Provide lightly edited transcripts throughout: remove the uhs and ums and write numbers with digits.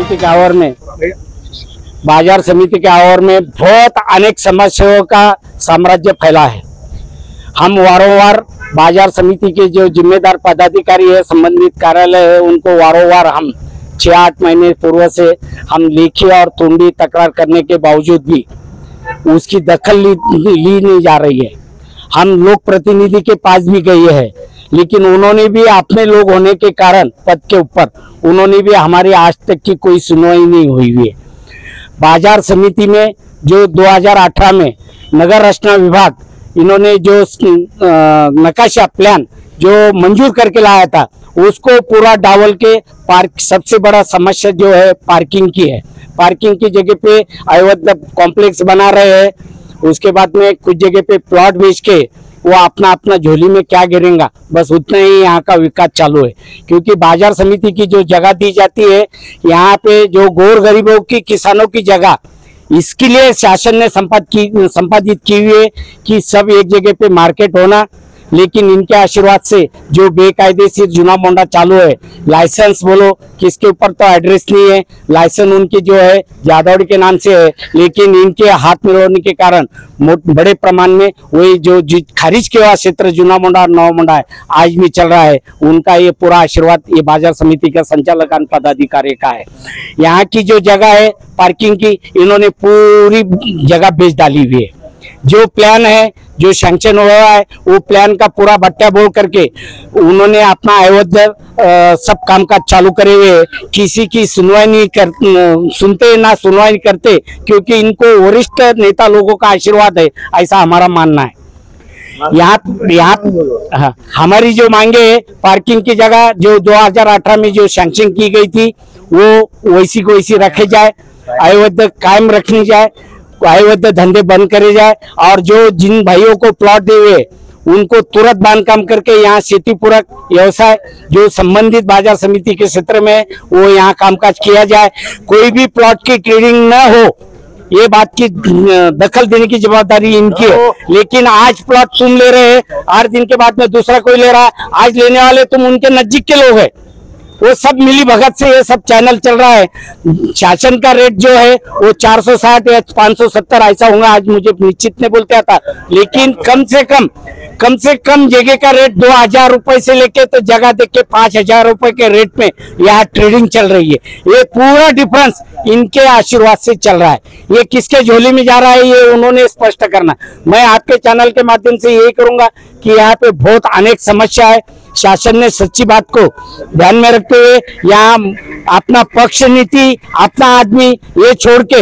समिति के आवर में बहुत अनेक समस्याओं का साम्राज्य फैला है। हम वारंवार बाजार समिति के जो जिम्मेदार पदाधिकारी है, संबंधित कार्यालय है, उनको वारंवार हम 6-8 महीने पूर्व से हम लिखी और तुंडी तकरार करने के बावजूद भी उसकी दखल ली नहीं जा रही है। हम लोक प्रतिनिधि के पास भी गए हैं, लेकिन उन्होंने भी अपने लोग होने के कारण पद के ऊपर उन्होंने भी हमारी आज तक की कोई सुनवाई नहीं हुई है। बाजार समिति में जो 2018 में नगर रचना विभाग इन्होंने जो नकाशा प्लान जो मंजूर करके लाया था, उसको पूरा डावल के पार्क सबसे बड़ा समस्या जो है पार्किंग की है। पार्किंग की जगह पे अवैध कॉम्प्लेक्स बना रहे हैं। उसके बाद में कुछ जगह पे प्लॉट बेच के वो अपना झोली में क्या गिरेगा, बस उतना ही यहाँ का विकास चालू है। क्योंकि बाजार समिति की जो जगह दी जाती है, यहाँ पे जो गौर गरीबों की किसानों की जगह, इसके लिए शासन ने संपादित की हुई है कि सब एक जगह पे मार्केट होना। लेकिन इनके आशीर्वाद से जो बेकायदेशीर जुना मोंडा चालू है, लाइसेंस बोलो किसके ऊपर तो एड्रेस नहीं है, लाइसेंस उनकी जो है जादौड़ी के नाम से है, लेकिन इनके हाथ में होने के कारण बड़े प्रमाण में वही जो खारिज के हुआ क्षेत्र जुना मोंडा और नवा मोंडा है आज भी चल रहा है। उनका ये पूरा आशीर्वाद ये बाजार समिति का संचालक पदाधिकारी का है। यहाँ की जो जगह है पार्किंग की, इन्होंने पूरी जगह बेच डाली हुई है। जो प्लान है जो सैंक्शन हुआ है, वो प्लान का पूरा भट्टा बोल करके उन्होंने अपना अवैध सब कामकाज चालू करे हुए, किसी की सुनवाई नहीं सुनते ना सुनवाई करते, क्योंकि इनको वरिष्ठ नेता लोगों का आशीर्वाद है, ऐसा हमारा मानना है। यहाँ हमारी जो मांगे है, पार्किंग की जगह जो 2018 में जो सैंक्शन की गई थी वो वैसी को वैसी रखे जाए, अवैध कायम रखनी जाए, अवैध धंधे बंद करे जाए, और जो जिन भाइयों को प्लॉट दिए हुए उनको तुरंत बांधकाम करके यहाँ खेती पूरक व्यवसाय जो संबंधित बाजार समिति के क्षेत्र में वो यहाँ कामकाज किया जाए। कोई भी प्लॉट की क्लियरिंग न हो, ये बात की दखल देने की जवाबदारी इनकी है। लेकिन आज प्लॉट तुम ले रहे हैं, 8 दिन के बाद में दूसरा कोई ले रहा है, आज लेने वाले तुम उनके नजदीक के लोग हैं। वो सब मिली भगत से ये सब चैनल चल रहा है। शासन का रेट जो है वो 460 या 570 ऐसा होगा, आज मुझे निश्चित नहीं बोलते आता, लेकिन कम से कम जगह का रेट 2000 रुपए से लेके तो जगह देख के 5000 रुपए के रेट में यहाँ ट्रेडिंग चल रही है। ये पूरा डिफरेंस इनके आशीर्वाद से चल रहा है। ये किसके झोली में जा रहा है ये उन्होंने स्पष्ट करना। मैं आपके चैनल के माध्यम से यही करूंगा कि यहाँ पे बहुत अनेक समस्या है। शासन ने सच्ची बात को ध्यान में रखते हुए यहाँ अपना पक्ष नीति, अपना आदमी ये छोड़ के,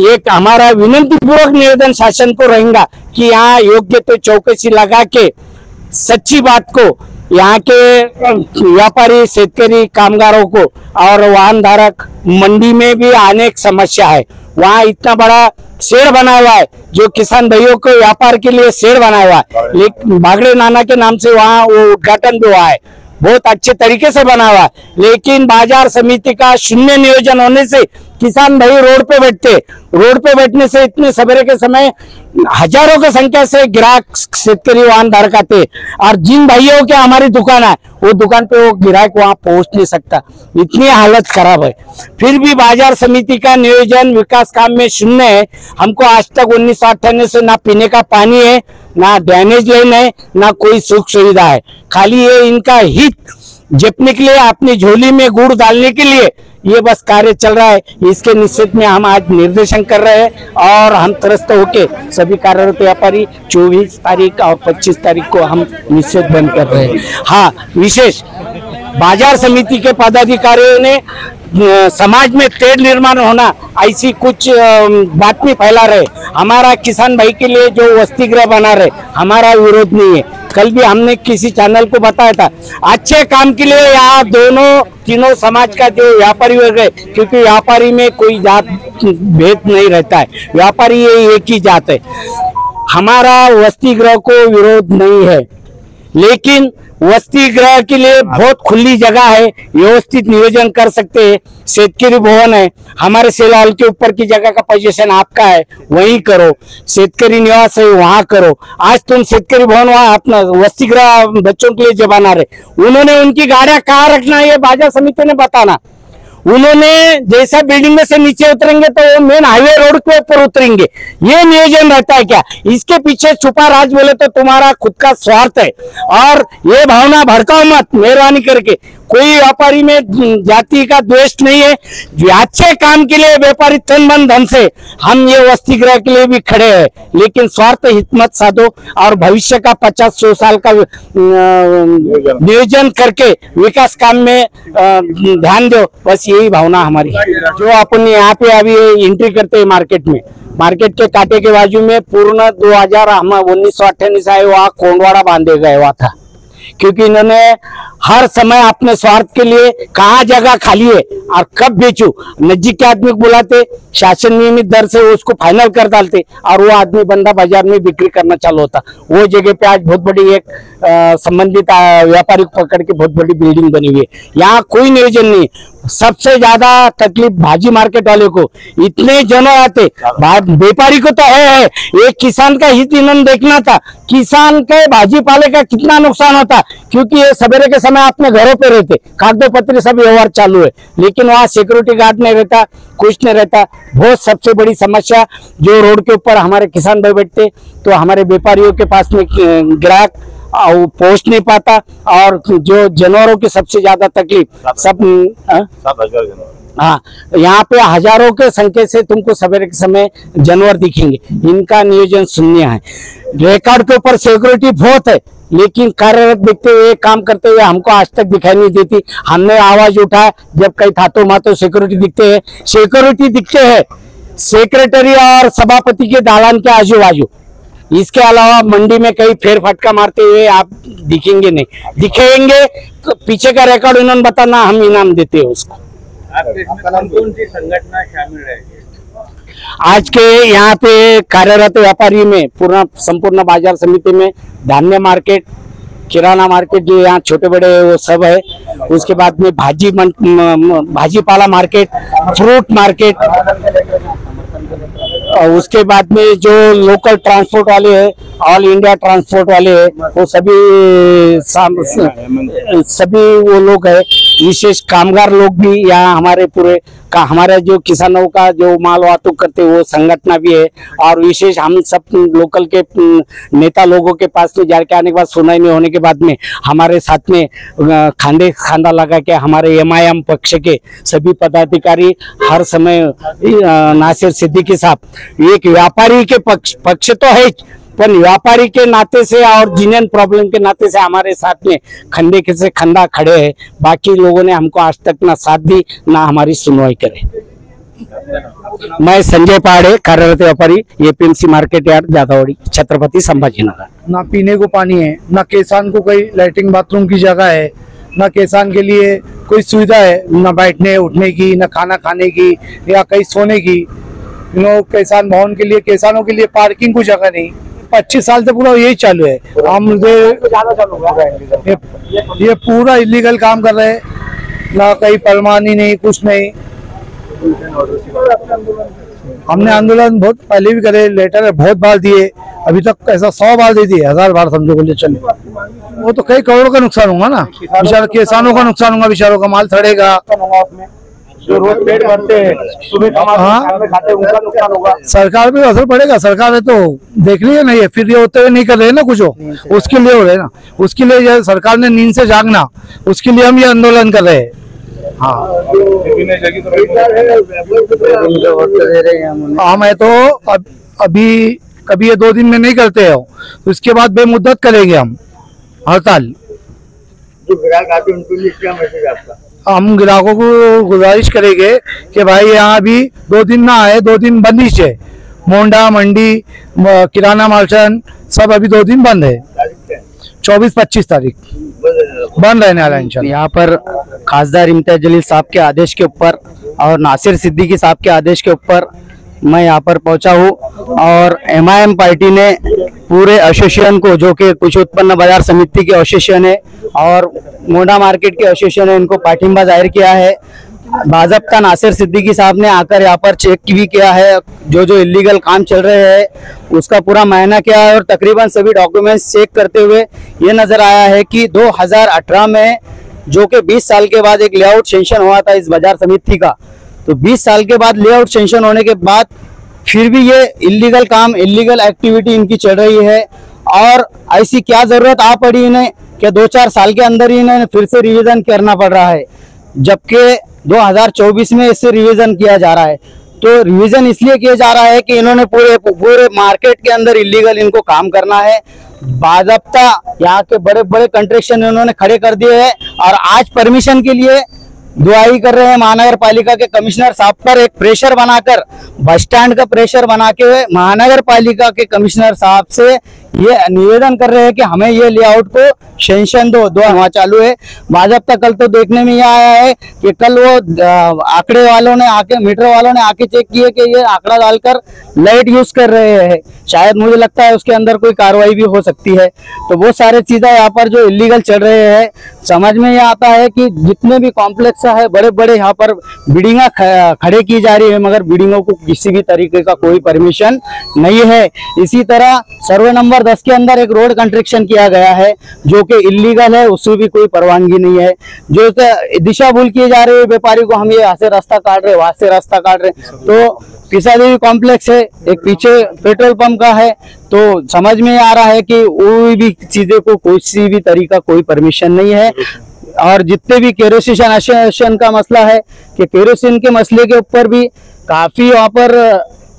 एक हमारा विनती पूर्वक निवेदन शासन को रहेगा कि यहाँ योग्य तो चौकसी लगा के सच्ची बात को यहाँ के व्यापारी, शेतकरी, कामगारों को और वाहन धारक, मंडी में भी अनेक समस्या है। वहाँ इतना बड़ा शेड बना हुआ है जो किसान भाइयों को व्यापार के लिए शेड बना हुआ है, लेकिन बागड़े नाना के नाम से वहाँ वो उद्घाटन भी हुआ है, बहुत अच्छे तरीके से बना हुआ है। लेकिन बाजार समिति का शून्य नियोजन होने से किसान भाई रोड पे बैठने से इतने सवेरे के समय हजारों की संख्या से ग्राहक, शेतकरी, वाहन धारक आते, और जिन भाइयों के हमारी दुकान है वो दुकान पे वो ग्राहक वहां पहुंच नहीं सकता, इतनी हालत खराब है। फिर भी बाजार समिति का नियोजन विकास काम में शून्य है। हमको आज तक 1998 से ना पीने का पानी है, ना ड्रेनेज लाइन है, ना कोई सुख सुविधा है। खाली ये इनका हित जपने के लिए, अपनी झोली में गुड़ डालने के लिए ये बस कार्य चल रहा है। इसके निश्चित में हम आज निर्देशन कर रहे हैं और हम त्रस्त होके सभी कार्यरत व्यापारी 24 तारीख और 25 तारीख को हम निश्चित बंद कर रहे हैं। हाँ, विशेष बाजार समिति के पदाधिकारियों ने समाज में तेल निर्माण होना ऐसी कुछ बातें फैला रहे। हमारा किसान भाई के लिए जो वसति गृह बना रहे, हमारा विरोध नहीं है। कल भी हमने किसी चैनल को बताया था, अच्छे काम के लिए यहाँ तीनों समाज का जो व्यापारी वर्ग है, क्योंकि व्यापारी में कोई जात भेद नहीं रहता है, व्यापारी ये एक ही जात है। हमारा वसति गृह को विरोध नहीं है, लेकिन वसति गृह के लिए बहुत खुली जगह है, व्यवस्थित नियोजन कर सकते हैं। शेतकरी भवन है, हमारे सेलाल के ऊपर की जगह का पोजीशन आपका है, वहीं करो। शेतकरी निवास है, वहां करो। आज तुम शेतकरी भवन वहां अपना वसति गृह बच्चों के लिए जो बना रहे, उन्होंने उनकी गाड़ियां कहाँ रखना है ये बाजार समिति ने बताना। उन्होंने जैसा बिल्डिंग में से नीचे उतरेंगे तो वो मेन हाईवे रोड के ऊपर उतरेंगे, ये नियोजन रहता है क्या? इसके पीछे छुपा राज बोले तो तुम्हारा खुद का स्वार्थ है। और ये भावना भड़काओ मत, मेहरबानी करके। कोई व्यापारी में जाति का द्वेष नहीं है। जो अच्छे काम के लिए व्यापारी तन मन धन से हम ये वसति गृह के लिए भी खड़े हैं, लेकिन स्वार्थ हित मत साधो और भविष्य का 50-100 साल का नियोजन करके विकास काम में ध्यान दो, बस यही भावना हमारी। जो अपन यहाँ पे अभी एंट्री करते हैं मार्केट के कांटे के बाजू में पूर्ण 1998 से आए वहाँ कोंडवाड़ा बांधे गए हुआ था, क्योंकि इन्होंने हर समय अपने स्वार्थ के लिए कहाँ जगह खाली है और कब बेचूं, नजदीक के आदमी को बुलाते, शासन नियमित दर से उसको फाइनल कर डालते और वो आदमी बंदा बाजार में बिक्री करना चालू होता। वो जगह पे आज बहुत बड़ी एक संबंधित व्यापारी को पकड़ के बहुत बड़ी बिल्डिंग बनी हुई है। यहाँ कोई नियोजन नहीं। सबसे ज्यादा तकलीफ भाजी मार्केट वाले को, इतने जनों आते, व्यापारी को तो है, एक किसान का हित इन्होंने देखना था। किसान के भाजी पाले का कितना नुकसान होता, क्योंकि ये सवेरे के समय अपने घरों पे रहते, कागजों पत्र सब व्यवहार चालू है, लेकिन वहाँ सिक्योरिटी गार्ड नहीं रहता, कुछ नहीं रहता। बहुत सबसे बड़ी समस्या जो रोड के ऊपर हमारे किसान भाई बैठते तो हमारे व्यापारियों के पास में ग्राहक पहुंच नहीं पाता, और जो जानवरों की सबसे ज्यादा तकलीफ सब हाँ, यहाँ पे हजारों के संख्या से तुमको सवेरे के समय जानवर दिखेंगे। इनका नियोजन शून्य है। रिकॉर्ड के ऊपर सिक्योरिटी बहुत है, लेकिन कार्यरत दिखते हुए काम करते हुए हमको आज तक दिखाई नहीं देती। हमने आवाज उठाया जब कहीं थातो मातो सिक्योरिटी दिखते हैं सेक्रेटरी और सभापति के दालान के आजू बाजू। इसके अलावा मंडी में कहीं फेर फटका मारते हुए आप दिखेंगे नहीं। दिखेंगे तो पीछे का रिकॉर्ड इन्होंने बताना, हम इनाम देते हैं उसको। कौन सी संगठन शामिल रहेगी आज के यहाँ पे कार्यरत व्यापारी में संपूर्ण बाजार समिति में धान्य मार्केट, किराना मार्केट जो यहाँ छोटे बड़े वो सब है। उसके बाद में भाजीपाला मार्केट, फ्रूट मार्केट, और उसके बाद में जो लोकल ट्रांसपोर्ट वाले हैं, ऑल इंडिया ट्रांसपोर्ट वाले हैं, वो सभी वो लोग हैं। विशेष कामगार लोग भी यहाँ हमारे पूरे का, हमारे जो किसानों का जो माल वाहतुक करते वो संगठन भी है। और विशेष हम सब लोकल के नेता लोगों के पास में जाके आने के बाद सुनाई नहीं होने के बाद में हमारे साथ में खांदा लगा के हमारे MIM पक्ष के सभी पदाधिकारी हर समय नासिर सिद्दीकी साहब एक व्यापारी के पक्ष तो है, पर व्यापारी के नाते से और जीनियन प्रॉब्लम के नाते से हमारे साथ में खंडे से खंडा खड़े हैं। बाकी लोगों ने हमको आज तक ना साथ दी ना हमारी सुनवाई करे। मैं संजय पाड़े, कार्यरत व्यापारी, APMC मार्केट यार्ड, जादौड़ी, छत्रपति संभाजीनगर। ना पीने को पानी है, ना किसान को कोई लैट्रिन बाथरूम की जगह है, ना किसान के लिए कोई सुविधा है, ना बैठने उठने की, ना खाना खाने की या कहीं सोने की। किसान भवन के लिए, किसानों के लिए पार्किंग को जगह नहीं। 25 साल से पूरा यही चालू है। हम ये पूरा इलीगल काम कर रहे हैं, ना कहीं परमानी नहीं, कुछ नहीं। हमने आंदोलन बहुत पहले भी करे, लेटर बहुत बार दिए, अभी तक ऐसा 100 बार दे दिए, 1000 बार समझो बोलिए चले। वो तो कई करोड़ों का नुकसान होगा ना, बेचारा किसानों का नुकसान होगा, बेचारों का माल सड़ेगा, जो रोज पेट भरते हैं, खाते उनका नुकसान होगा। सरकार पे असर पड़ेगा। सरकार है तो देख लीजिए नहीं है, फिर ये होते हुए नहीं कर रहे ना कुछ, उसके लिए हो रहे ना, उसके लिए सरकार ने नींद से जागना, उसके लिए हम ये आंदोलन कर रहे हैं। हाँ, हम है तो अभी कभी ये 2 दिन में नहीं करते हो, तो इसके बाद बेमुद्दत करेंगे हम हड़ताल। जो ग्राहक आते हैं उनको लिए क्या मैसेज आपका? हम ग्राहकों को गुजारिश करेंगे कि भाई यहाँ अभी 2 दिन ना आए, 2 दिन बंदिश है। मोंडा मंडी, किराना मार्चन सब अभी 2 दिन बंद है। 24-25 तारीख बंद रहने वाला है इंशाल्लाह। यहाँ पर खासदार इम्तियाज जलील साहब के आदेश के ऊपर और नासिर सिद्दीकी साहब के आदेश के ऊपर मैं यहाँ पर पहुँचा हूँ, और MIM पार्टी ने पूरे एसोसिएशन को, जो कि कुछ उत्पन्न बाजार समिति के एसोसिएशन है और मोंडा मार्केट के एसोसिएशन है, इनको पाठिंबा जाहिर किया है। भाजपा नासिर सिद्दीकी साहब ने आकर यहाँ पर चेक भी किया है, जो इलीगल काम चल रहे हैं उसका पूरा मायना किया है, और तकरीबन सभी डॉक्यूमेंट्स चेक करते हुए ये नजर आया है कि 2018 में जो कि 20 साल के बाद एक लेआउट सेंक्शन हुआ था इस बाजार समिति का। तो 20 साल के बाद लेआउट सेंक्शन होने के बाद फिर भी ये इलीगल काम, इलीगल एक्टिविटी इनकी चल रही है। और ऐसी क्या जरूरत आ पड़ी इन्हें कि 2-4 साल के अंदर ही इन्हें फिर से रिवीजन करना पड़ रहा है, जबकि 2024 में इससे रिवीजन किया जा रहा है। तो रिवीजन इसलिए किया जा रहा है कि इन्होंने पूरे मार्केट के अंदर इलीगल इनको काम करना है। बाज़ाब्ता यहाँ के बड़े बड़े कंस्ट्रक्शन इन्होंने खड़े कर दिए हैं और आज परमिशन के लिए दुआई कर रहे हैं महानगर पालिका के कमिश्नर साहब पर। एक प्रेशर बनाकर, बस स्टैंड का प्रेशर बना के महानगर पालिका के कमिश्नर साहब से ये निवेदन कर रहे हैं कि हमें ये लेआउट को सेंक्शन दो। वहाँ चालू है भाजपा। कल तो देखने में ये आया है कि कल वो आंकड़े वालों ने आके, मीटर वालों ने आके चेक किए कि ये आंकड़ा डालकर लाइट यूज कर रहे हैं। शायद मुझे लगता है उसके अंदर कोई कार्रवाई भी हो सकती है। तो वो सारे चीजें यहाँ पर जो इलीगल चल रहे हैं, समझ में ये आता है कि जितने भी कॉम्प्लेक्स है, बड़े बड़े यहाँ पर बिल्डिंगा खड़े की जा रही है, मगर बिल्डिंगों को किसी भी तरीके का कोई परमिशन नहीं है। इसी तरह सर्वे नंबर 10 के अंदर एक रोड कंस्ट्रक्शन किया गया है जो कि इलीगल है, उससे भी कोई परवानगी नहीं है। जो दिशा भूल किए जा रहे हैं व्यापारी को, हम ये यहाँ से रास्ता काट रहे, वहां से रास्ता काट रहे। तो पिसा देवी कॉम्प्लेक्स है, एक पीछे पेट्रोल पंप का है। तो समझ में आ रहा है कि कोई भी चीजें को किसी भी तरीका कोई परमिशन नहीं है। और जितने भी केरोसिन एसोसिएशन का मसला है कि केरोसिन के मसले के ऊपर भी काफी वहाँ पर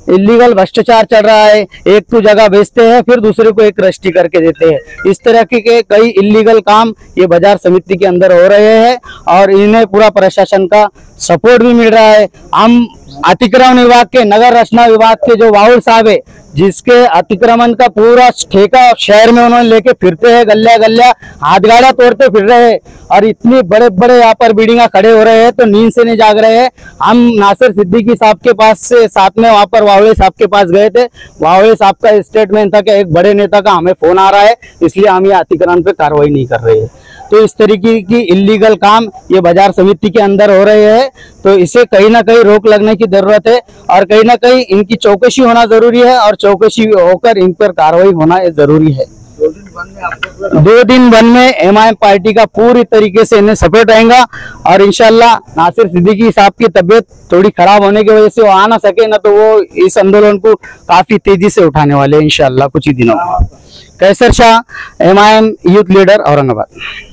इलीगल भ्रष्टाचार चल रहा है। एक तो जगह बेचते हैं, फिर दूसरे को एक रजिस्ट्री करके देते हैं। इस तरह के कई इलीगल काम ये बाजार समिति के अंदर हो रहे हैं और इन्हें पूरा प्रशासन का सपोर्ट भी मिल रहा है। हम अतिक्रमण विभाग के, नगर रचना विभाग के जो वाहुल साहब है, जिसके अतिक्रमण का पूरा ठेका शहर में उन्होंने लेके फिरते हैं, गलिया गलिया हाथ गाड़ा तोड़ते फिर रहे हैं और इतने बड़े बड़े यहाँ पर बिल्डिंगा खड़े हो रहे हैं, तो नींद से नहीं जाग रहे हैं। हम नासिर सिद्दीकी साहब के पास से साथ में वहाँ पर वावड़े साहब के पास गए थे। वावड़े साहब का स्टेटमेंट था कि एक बड़े नेता का हमें फोन आ रहा है, इसलिए हम ये अतिक्रमण पे कार्रवाई नहीं कर रहे हैं। तो इस तरीके की इलीगल काम ये बाजार समिति के अंदर हो रहे हैं। तो इसे कहीं ना कहीं रोक लगने की जरूरत है और कहीं ना कहीं इनकी चौकसी होना जरूरी है और चौकसी होकर इन पर कार्रवाई होना जरूरी है। 2 दिन बंद में एमआईएम पार्टी का पूरी तरीके से इन्हें सपोर्ट रहेगा और इंशाल्लाह नासिर सिद्दीकी साहब की तबीयत थोड़ी खराब होने की वजह से वो आ ना सके ना, तो वो इस आंदोलन को काफी तेजी से उठाने वाले हैं इंशाल्लाह कुछ ही दिनों में। Kaiser Shah, MIM youth leader, Aurangabad.